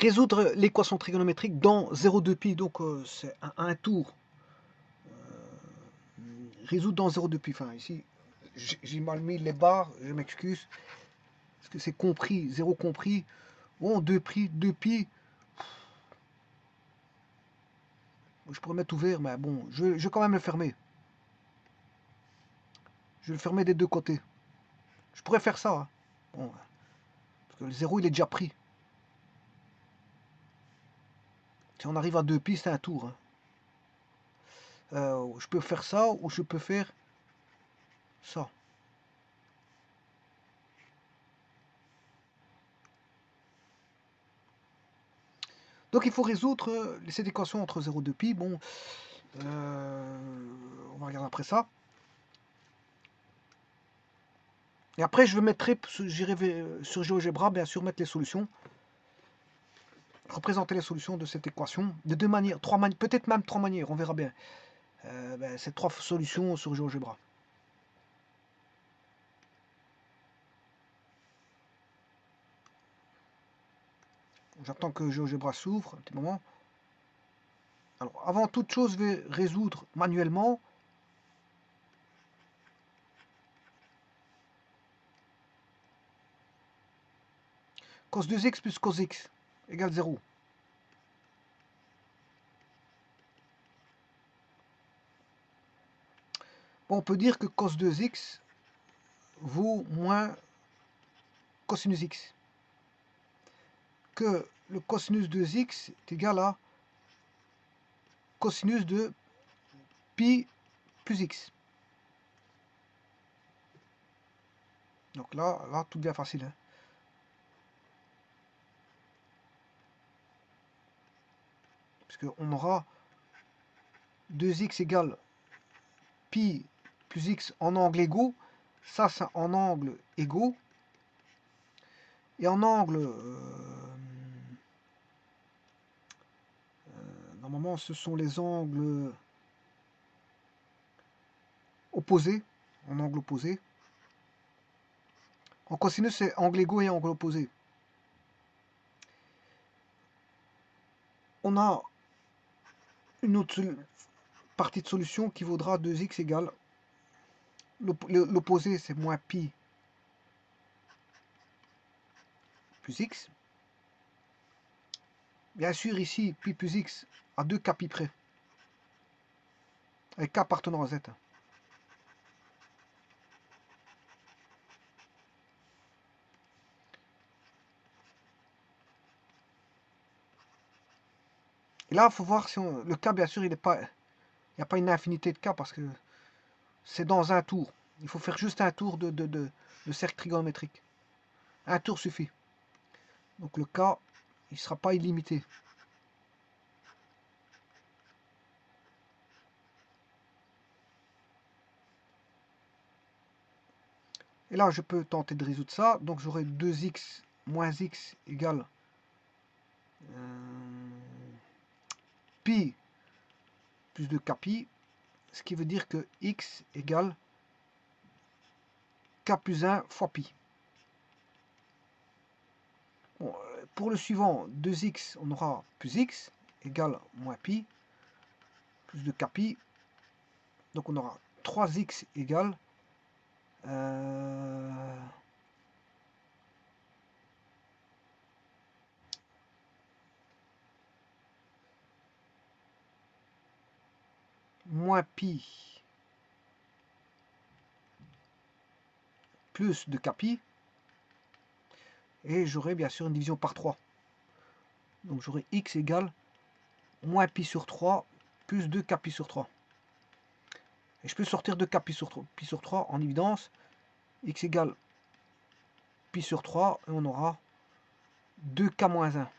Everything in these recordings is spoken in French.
Résoudre l'équation trigonométrique dans 0,2pi, donc c'est un tour. Résoudre dans 0,2pi, enfin ici j'ai mal mis les barres, je m'excuse, parce que c'est compris, 0 compris. Bon, 2pi, je pourrais mettre ouvert, mais bon, je vais quand même le fermer. Je vais le fermer des deux côtés. Je pourrais faire ça, hein. Bon, parce que le 0 il est déjà pris. Si on arrive à 2pi, c'est un tour, hein. Je peux faire ça ou je peux faire ça. Donc il faut résoudre cette équation entre 0 et 2pi. Bon, on va regarder après ça. Et après, je mettrai, j'irai sur GeoGebra, bien sûr, mettre les solutions. Représenter les solutions de cette équation de deux manières, trois manières, peut-être même trois manières, on verra bien. Ces trois solutions sur GeoGebra. J'attends que GeoGebra s'ouvre un petit moment. Alors, avant toute chose, je vais résoudre manuellement. Cos 2x plus cos x égale 0. Bon, on peut dire que cos 2x vaut moins cosinus x. Que le cosinus 2x est égal à cosinus de pi plus x. Donc là tout devient facile, hein. Puisqu'on aura 2x égale pi plus x en angle égaux. Ça, c'est en angle égaux. Et en angle... normalement, ce sont les angles opposés. En angle opposé. En cosinus, c'est angle égaux et angle opposé. On a une autre partie de solution qui vaudra 2x égale... L'opposé, c'est moins pi plus x. Bien sûr, ici, pi plus x à 2 k pi près. Avec k appartenant à z. Et là, il faut voir si le k, bien sûr, il n'y a pas une infinité de k parce que c'est dans un tour. Il faut faire juste un tour de cercle trigonométrique. Un tour suffit. Donc le k, il ne sera pas illimité. Et là, je peux tenter de résoudre ça. Donc j'aurai 2x moins x égale pi plus 2 k pi. Ce qui veut dire que x égale k plus 1 fois pi. Bon, pour le suivant, 2x, on aura plus x égale moins pi plus 2 k pi. Donc on aura 3x égale moins pi plus de k pi. Et j'aurai bien sûr une division par 3. Donc j'aurai x égale moins pi sur 3 plus 2 k pi sur 3. Et je peux sortir 2 k pi sur 3 en évidence. X égale pi sur 3 et on aura 2k moins 1.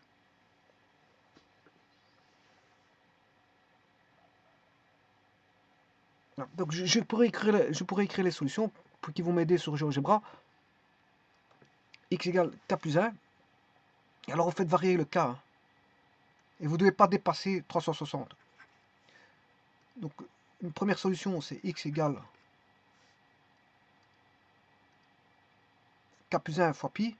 Donc je pourrais écrire les solutions qui vont m'aider sur GeoGebra. X égale k plus 1. Et alors vous faites varier le k. Hein. Et vous ne devez pas dépasser 360. Donc une première solution c'est x égale k plus 1 fois pi.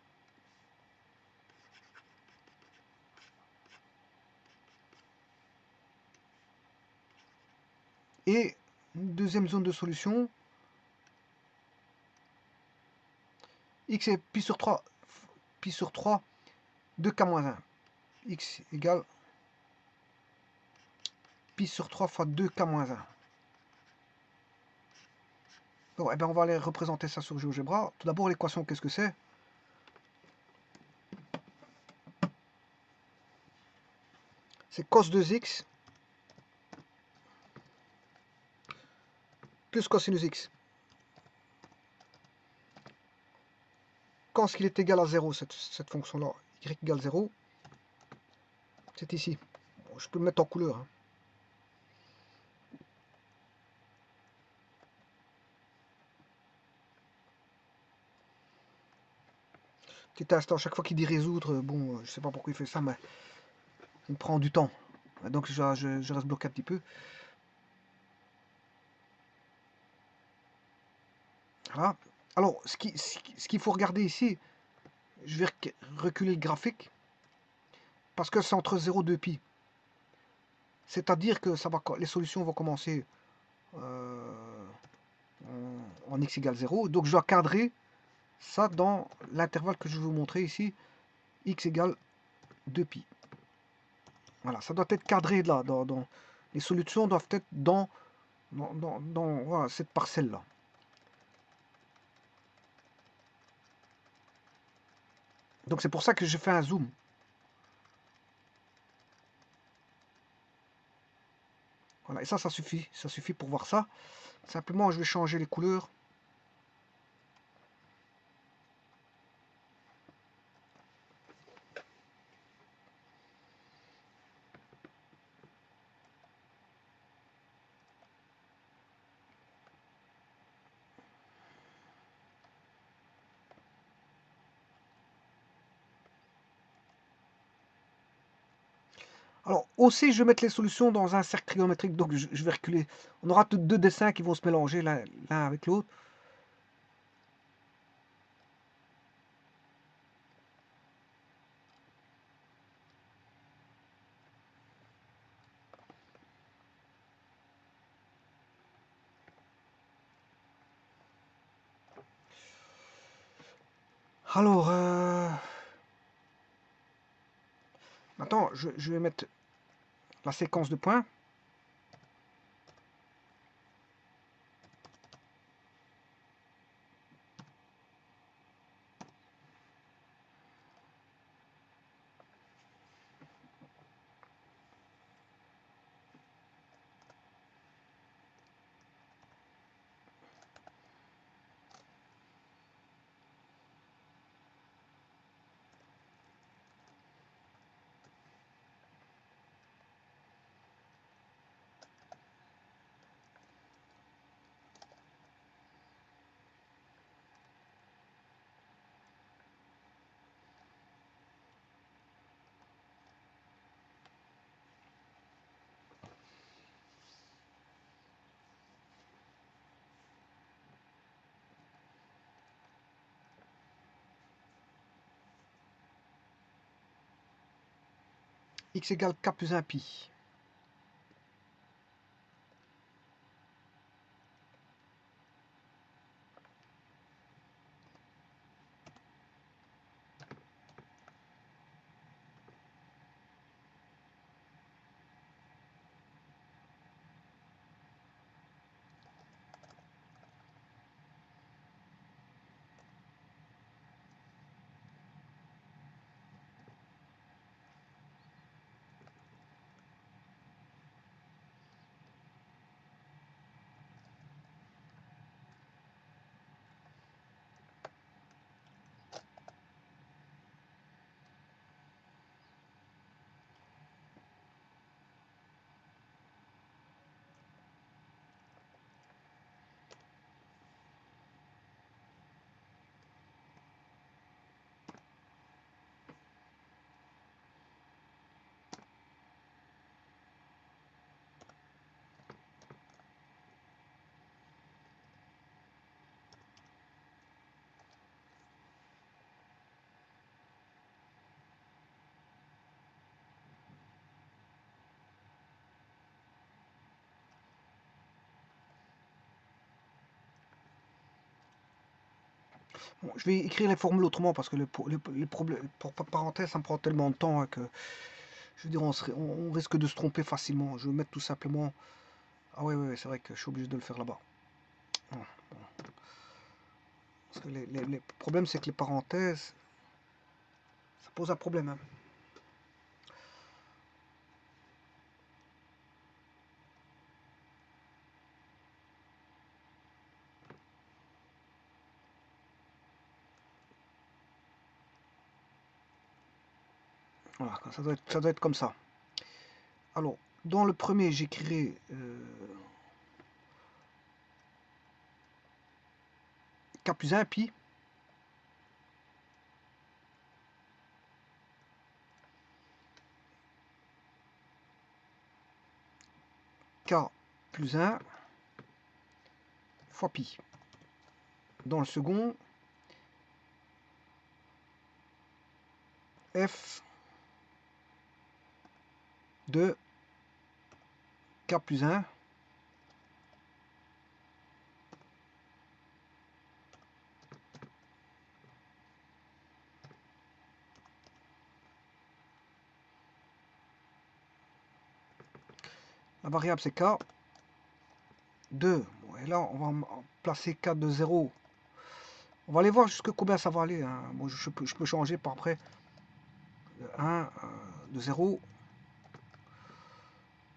Et une deuxième zone de solution, x est pi sur 3, 2k-1. X égale pi sur 3 fois 2k-1. Bon, eh bien, on va aller représenter ça sur GeoGebra. Tout d'abord, l'équation, qu'est-ce que c'est? C'est cos 2x plus cosinus x. Quand est-ce qu'il est égal à 0, cette fonction-là, y égale 0, c'est ici. Bon, je peux le mettre en couleur. Hein. Petit instant, chaque fois qu'il dit résoudre, bon, je sais pas pourquoi il fait ça, mais il me prend du temps. Donc je reste bloqué un petit peu. Voilà. Alors, ce qu'il faut regarder ici, je vais reculer le graphique, parce que c'est entre 0 et 2 pi. C'est-à-dire que les solutions vont commencer en x égale 0. Donc je dois cadrer ça dans l'intervalle que je vais vous montrer ici, x égale 2 pi. Voilà, ça doit être cadré là. Les solutions doivent être dans voilà, cette parcelle-là. Donc c'est pour ça que je fais un zoom. Voilà, et ça suffit pour voir ça. Simplement, je vais changer les couleurs. Alors, aussi, je vais mettre les solutions dans un cercle trigonométrique, donc je vais reculer. On aura deux dessins qui vont se mélanger l'un avec l'autre. Alors, maintenant, je vais mettre la séquence de points. X égale K plus 1 pi. Bon, je vais écrire les formules autrement parce que les problèmes pour parenthèse, ça me prend tellement de temps hein, que je veux dire, on risque de se tromper facilement. Je vais mettre tout simplement. Ah ouais, ouais, c'est vrai que je suis obligé de le faire là-bas. Bon. Parce que les problèmes, c'est que les parenthèses, ça pose un problème. Hein. Voilà, ça doit être comme ça. Alors, dans le premier, j'écrirai K plus 1 pi. K plus 1 fois pi. Dans le second, F de K plus 1 la variable c'est K 2. Bon, et là, on va placer K de 0. On va aller voir jusqu'à combien ça va aller. Hein. Bon, je peux changer par après. De 1, de 0.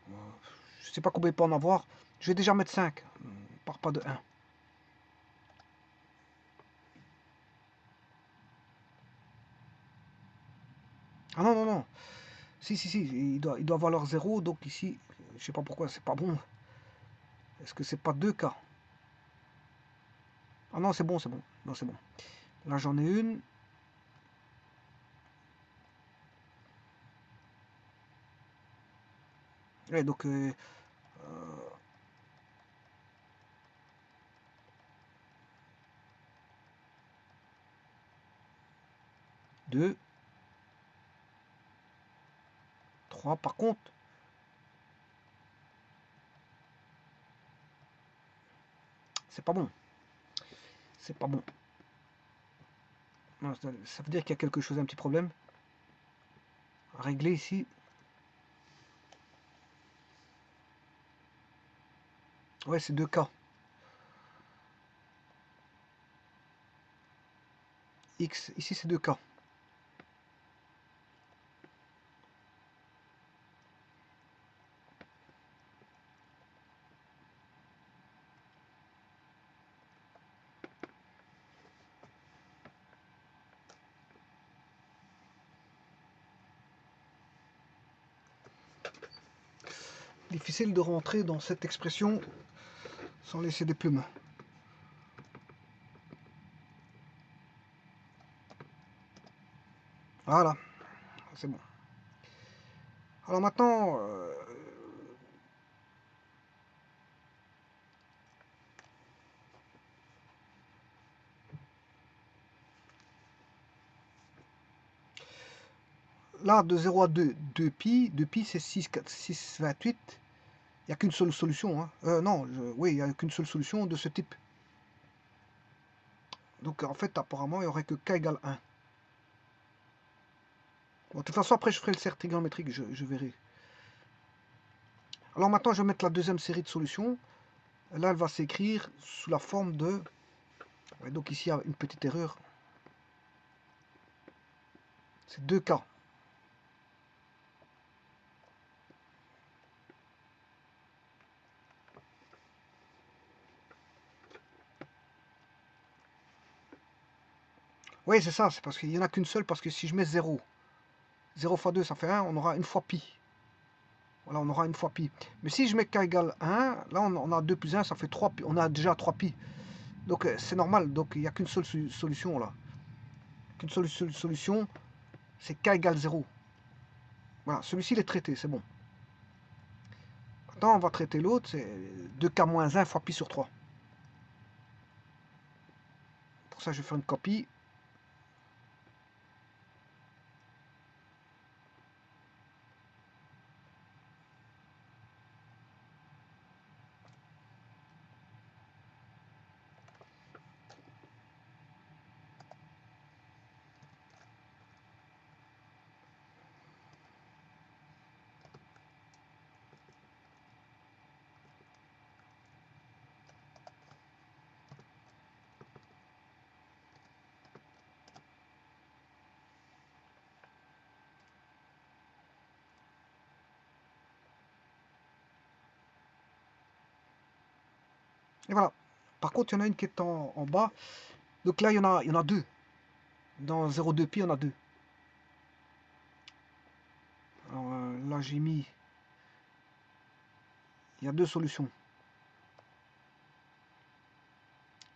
Je ne sais pas combien il peut en avoir. Je vais déjà mettre 5. On part pas de 1. Ah non, non, non. Si, si, si. Il doit valoir 0. Donc ici, je sais pas pourquoi c'est pas bon. Est-ce que c'est pas 2K? Ah non, c'est bon, c'est bon. Non, c'est bon. Là, j'en ai une. Ouais, donc... 2, 3. Par contre, c'est pas bon. C'est pas bon. Non, ça veut dire qu'il y a quelque chose, un petit problème à régler ici. Ouais, c'est 2K. X, ici c'est 2K. Difficile de rentrer dans cette expression sans laisser des plumes. Voilà, c'est bon. Alors maintenant, là, de 0 à 2, 2pi, 2pi c'est 6,28. Il n'y a qu'une seule solution. Hein. Non, oui, il n'y a qu'une seule solution de ce type. Donc en fait, apparemment, il n'y aurait que k égale 1. Bon, de toute façon, après, je ferai le cercle trigonométrique, je verrai. Alors maintenant, je vais mettre la deuxième série de solutions. Là, elle va s'écrire sous la forme de... Ouais, donc ici, il y a une petite erreur. C'est 2K. Oui, c'est ça, c'est parce qu'il n'y en a qu'une seule, parce que si je mets 0, 0 fois 2, ça fait 1, on aura une fois pi. Voilà, on aura une fois pi. Mais si je mets k égale 1, là on a 2 plus 1, ça fait 3 pi. On a déjà 3 pi. Donc c'est normal, donc il n'y a qu'une seule solution là. Qu'une seule solution, c'est k égale 0. Voilà, celui-ci il est traité, c'est bon. Maintenant on va traiter l'autre, c'est 2k moins 1 fois pi sur 3. Pour ça je vais faire une copie. Et voilà. Par contre, il y en a une qui est en bas. Donc là, il y en a deux. Dans 0,2 pi, il y en a deux. Alors, là, j'ai mis... Il y a deux solutions.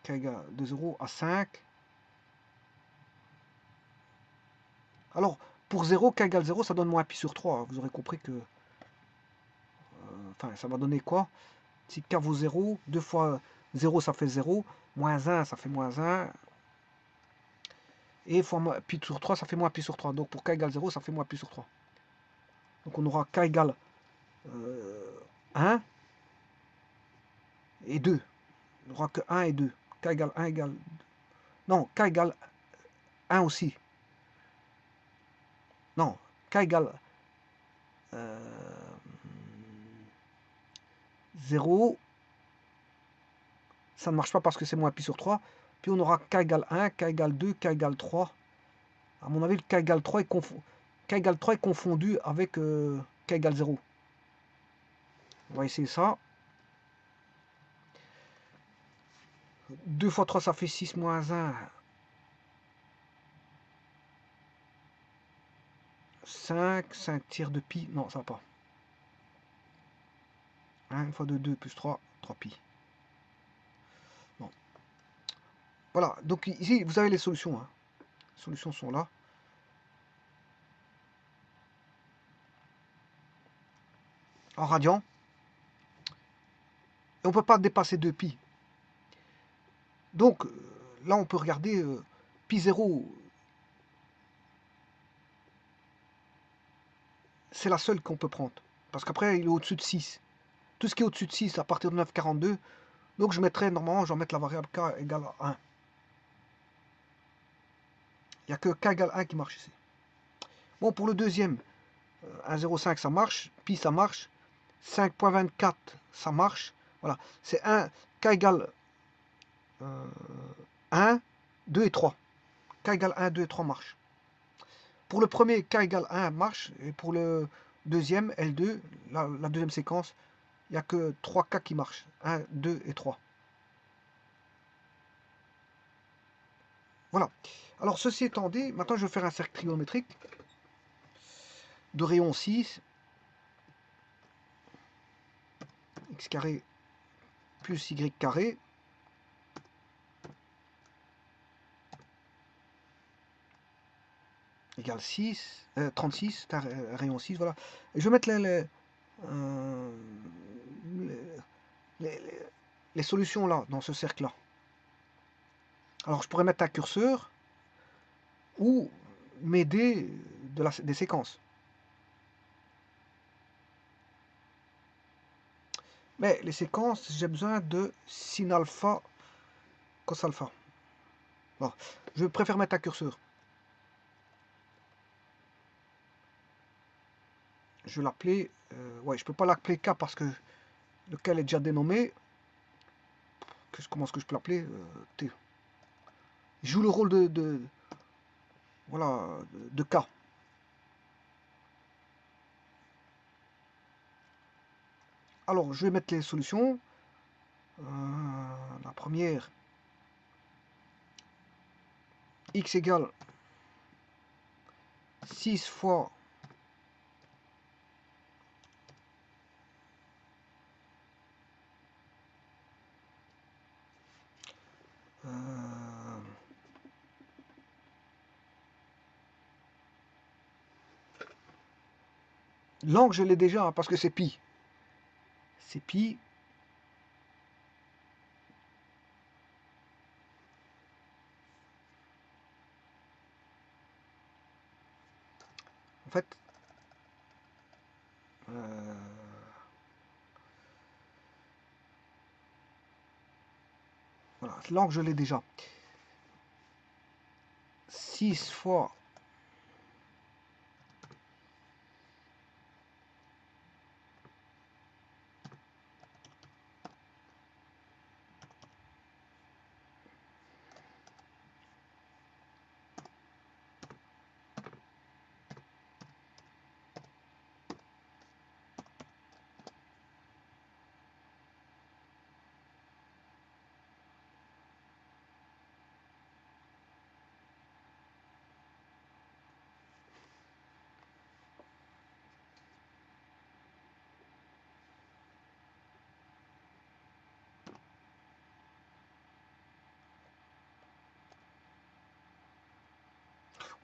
K égale de 0 à 5. Alors, pour 0, K égale 0, ça donne moins pi sur 3. Vous aurez compris que... Enfin, ça va donner quoi? Si K vaut 0, 2 fois 0, ça fait 0. Moins 1, ça fait moins 1. Et fois pi sur 3, ça fait moins pi sur 3. Donc pour K égale 0, ça fait moins pi sur 3. Donc on aura K égale 1 et 2. On n'aura que 1 et 2. K égale 1 égale... Non, K égale 1 aussi. Non, K égale 0. Ça ne marche pas parce que c'est moins pi sur 3. Puis on aura K égale 1, K égale 2, K égale 3. À mon avis, le K égale 3 est confondu avec K égale 0. On va essayer ça. 2 fois 3, ça fait 6 moins 1. 5 tiers de pi. Non, ça va pas. 1 fois 2 plus 3, 3 pi. Bon. Voilà, donc ici, vous avez les solutions. Hein. Les solutions sont là. En radian. Et on ne peut pas dépasser 2 pi. Donc, là, on peut regarder pi 0. C'est la seule qu'on peut prendre. Parce qu'après, il est au-dessus de 6. Tout ce qui est au-dessus de 6, à partir de 9,42. Donc, je mettrai, normalement, je vais mettre la variable k égale à 1. Il n'y a que k égale 1 qui marche ici. Bon, pour le deuxième, 1,05 ça marche. Pi ça marche. 5,24 ça marche. Voilà. C'est 1, k égale 1, 2 et 3. K égale 1, 2 et 3 marche. Pour le premier, K égale 1 marche. Et pour le deuxième, L2, la deuxième séquence, il n'y a que 3 K qui marchent. 1, 2 et 3. Voilà. Alors, ceci étant dit, maintenant je vais faire un cercle trigonométrique de rayon 6. X carré plus Y carré. Égale 6, 36, c'est un rayon 6, voilà. Et je vais mettre les solutions là, dans ce cercle-là. Alors je pourrais mettre un curseur ou m'aider des séquences. Mais les séquences, j'ai besoin de sin alpha, cos alpha. Bon, je préfère mettre un curseur. Je vais l'appeler... ouais, je peux pas l'appeler K parce que lequel est déjà dénommé. Comment est-ce que je peux l'appeler T. Il joue le rôle voilà, de K. Alors, je vais mettre les solutions. La première, x égale 6 fois l'angle, je l'ai déjà, hein, parce que c'est pi. C'est pi. En fait, voilà, l'angle, je l'ai déjà. 6 fois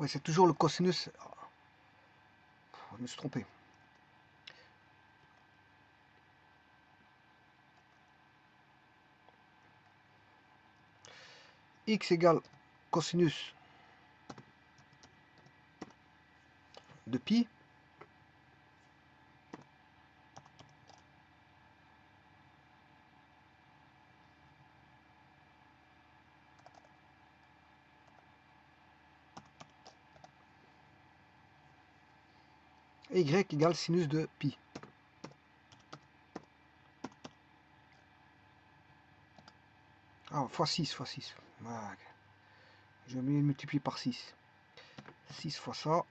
Ouais, c'est toujours le cosinus. Je me suis trompé. X égale cosinus de pi. Et y égale sinus de pi. Ah, fois 6, fois 6. Voilà. Je vais multiplier par 6. 6 fois ça.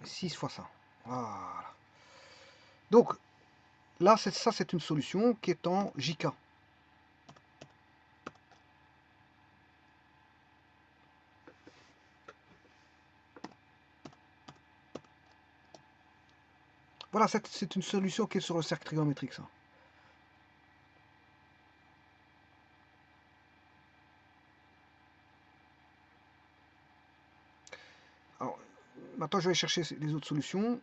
Et 6 fois ça. Voilà. Donc, là, ça, c'est une solution qui est en JK. Voilà, c'est une solution qui est sur le cercle trigonométrique, ça. Alors, maintenant, je vais chercher les autres solutions.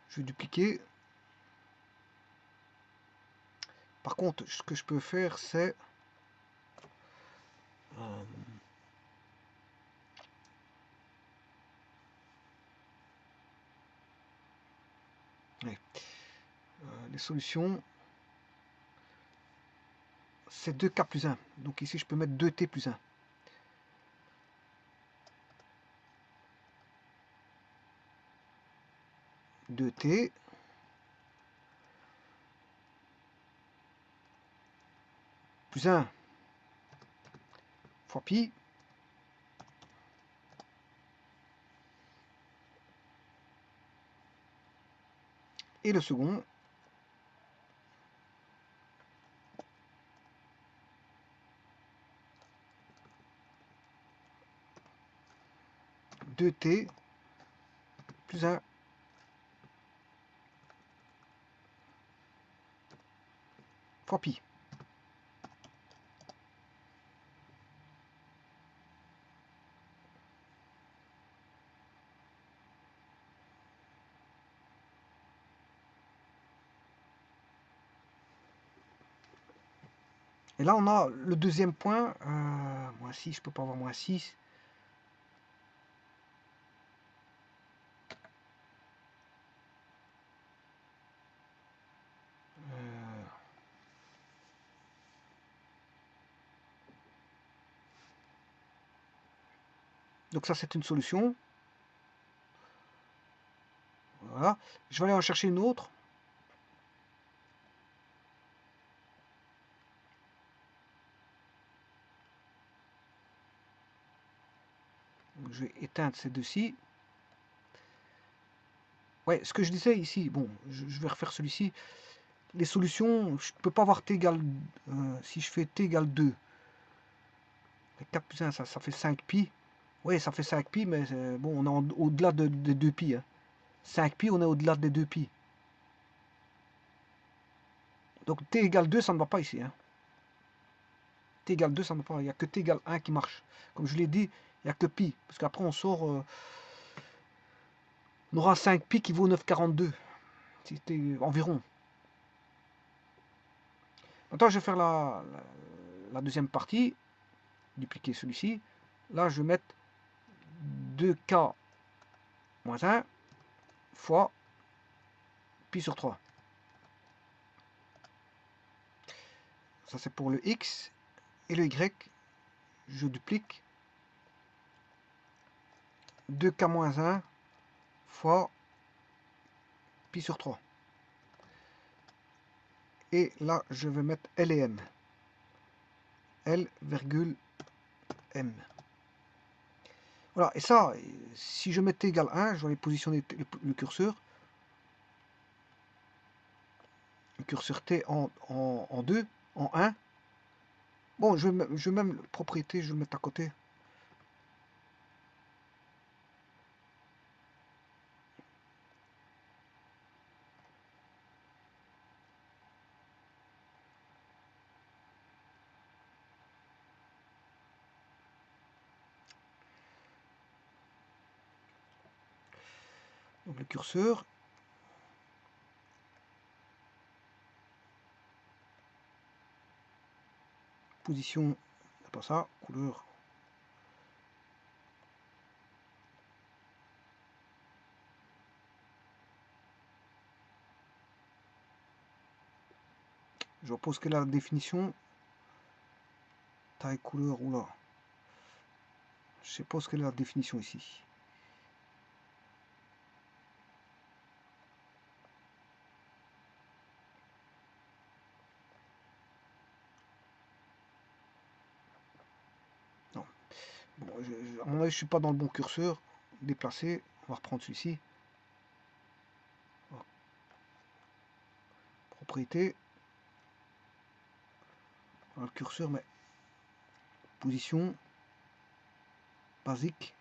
Je vais dupliquer. Par contre, ce que je peux faire, c'est... les solutions, c'est 2k plus 1. Donc ici, je peux mettre 2t plus 1. Deux t plus 1 fois pi et le second deux t plus 1 fois pi. Et là, on a le deuxième point. Moins 6, je peux pas avoir moins 6. Donc ça, c'est une solution. Voilà. Je vais aller en chercher une autre. Donc, je vais éteindre ces deux-ci. Ouais, ce que je disais ici, bon, je vais refaire celui-ci. Les solutions, je ne peux pas avoir t égale... si je fais t égale 2, 4 plus 1, ça fait 5 pi. Oui, ça fait 5 pi, mais bon, on est au-delà de 2 pi. Hein. 5 pi, on est au-delà des 2 pi. Donc t égale 2, ça ne va pas ici. Hein. T égale 2, ça ne va pas. Il n'y a que t égale 1 qui marche. Comme je l'ai dit, il n'y a que pi. Parce qu'après, on sort... on aura 5 pi qui vaut 9,42. C'était environ. Maintenant, je vais faire la deuxième partie. Dupliquer celui-ci. Là, je vais mettre 2k moins 1 fois pi sur 3. Ça, c'est pour le x. Et le y, je duplique 2k moins 1 fois pi sur 3. Et là, je vais mettre L et M. L, virgule, M. Voilà, et ça, si je mets t égale 1, je vais aller positionner le curseur. Le curseur t en 2, en 1. Bon, je vais même propriété, je vais le mettre à côté. Donc le curseur. Position, c'est pas ça, couleur. Je repose quelle est la définition. Taille, couleur, oula. Je sais pas ce qu'elle est la définition ici. Non. Bon, à mon avis, je suis pas dans le bon curseur. Déplacer. On va reprendre celui-ci. Propriété. Le curseur, mais position. Basique.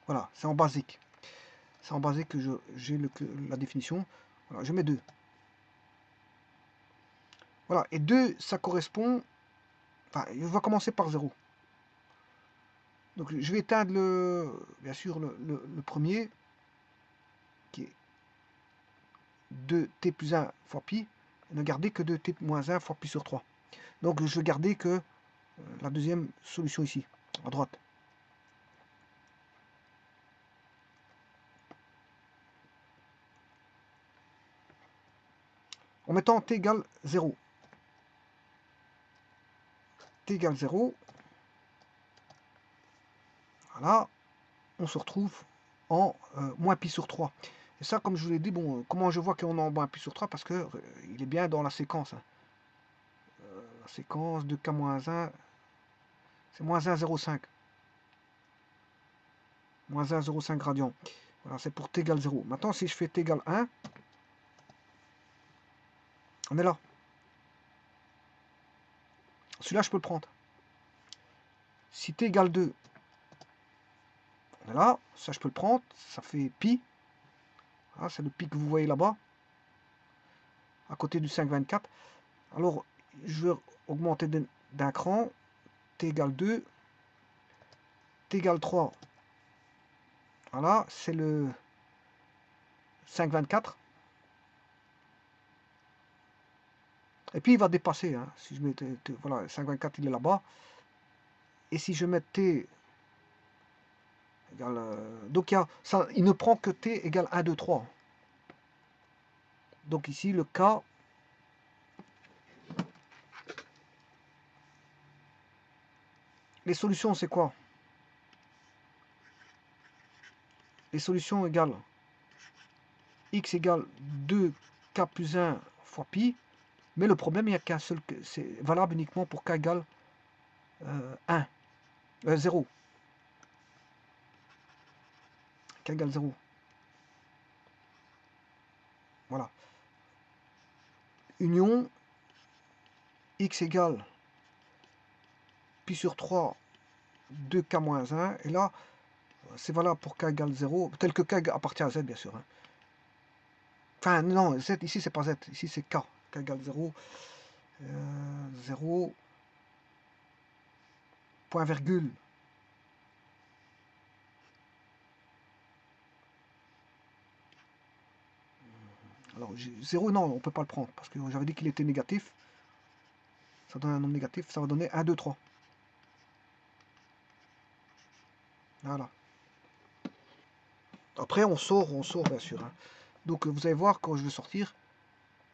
Voilà, c'est en basique. C'est en basique que j'ai la définition. Voilà, je mets 2. Voilà, et 2, ça correspond. Enfin, il va commencer par 0. Donc je vais éteindre bien sûr le premier, qui est 2t plus 1 fois pi, et ne garder que 2t moins 1 fois pi sur 3. Donc je vais garder que la deuxième solution ici, à droite. En mettant t égale 0. T égale 0. Voilà, on se retrouve en moins pi sur 3. Et ça, comme je vous l'ai dit, bon, comment je vois qu'on est en moins pi sur 3? Parce que il est bien dans la séquence. Hein. La séquence de k-1, c'est moins 1,05. Moins 1,05 gradient. Voilà, c'est pour t égale 0. Maintenant, si je fais t égale 1, on est là. Celui-là, je peux le prendre. Si t égale 2, on est là. Ça, je peux le prendre. Ça fait pi. Voilà, c'est le pi que vous voyez là-bas. À côté du 5,24. Alors, je vais augmenter d'un cran. T égale 2. T égale 3. Voilà, c'est le 5,24. Et puis, il va dépasser. Hein. Si je mets voilà, 5,24, il est là-bas. Et si je mets t égale... donc, il ne prend que t égale 1, 2, 3. Donc ici, le K... Les solutions, c'est quoi? Les solutions égales x égale 2k plus 1 fois pi. Mais le problème, il n'y a qu'un seul... C'est valable uniquement pour k égale 0. K égale 0. Voilà. Union x égale pi sur 3 2k moins 1. Et là, c'est valable pour k égale 0. Tel que k appartient à z, bien sûr. Hein. Enfin, non, z, ici, c'est pas z. Ici, c'est k. K égale 0. 0. Point virgule. Alors, 0, non, on ne peut pas le prendre. Parce que j'avais dit qu'il était négatif. Ça donne un nombre négatif. Ça va donner 1, 2, 3. Voilà. Après, on sort bien sûr. Hein. Donc, vous allez voir, quand je vais sortir,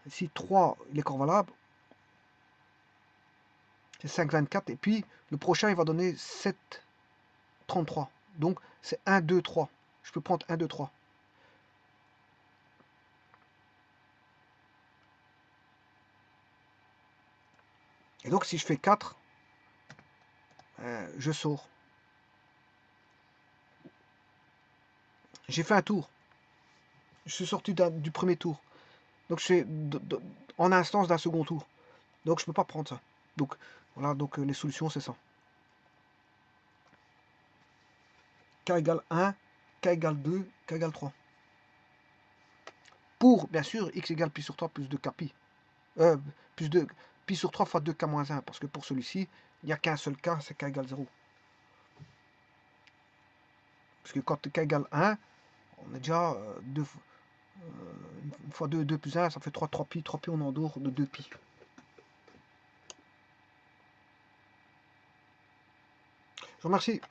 ici, 3, il est encore valable. C'est 5,24. Et puis, le prochain, il va donner 7,33. Donc, c'est 1, 2, 3. Je peux prendre 1, 2, 3. Et donc, si je fais 4, je sors. J'ai fait un tour. Je suis sorti du premier tour. Donc, je suis en instance d'un second tour. Donc, je ne peux pas prendre ça. Donc, voilà, donc les solutions, c'est ça. K égale 1, K égale 2, K égale 3. Pour, bien sûr, x égale pi sur 3 plus 2k pi. Plus 2 pi sur 3 fois 2k moins 1. Parce que pour celui-ci, il n'y a qu'un seul k, c'est k égale 0. Parce que quand k égale 1, on est déjà Une fois 2, 2 plus 1, ça fait 3, 3 pi. 3 pi, on en dehors de 2 pi. Je vous remercie.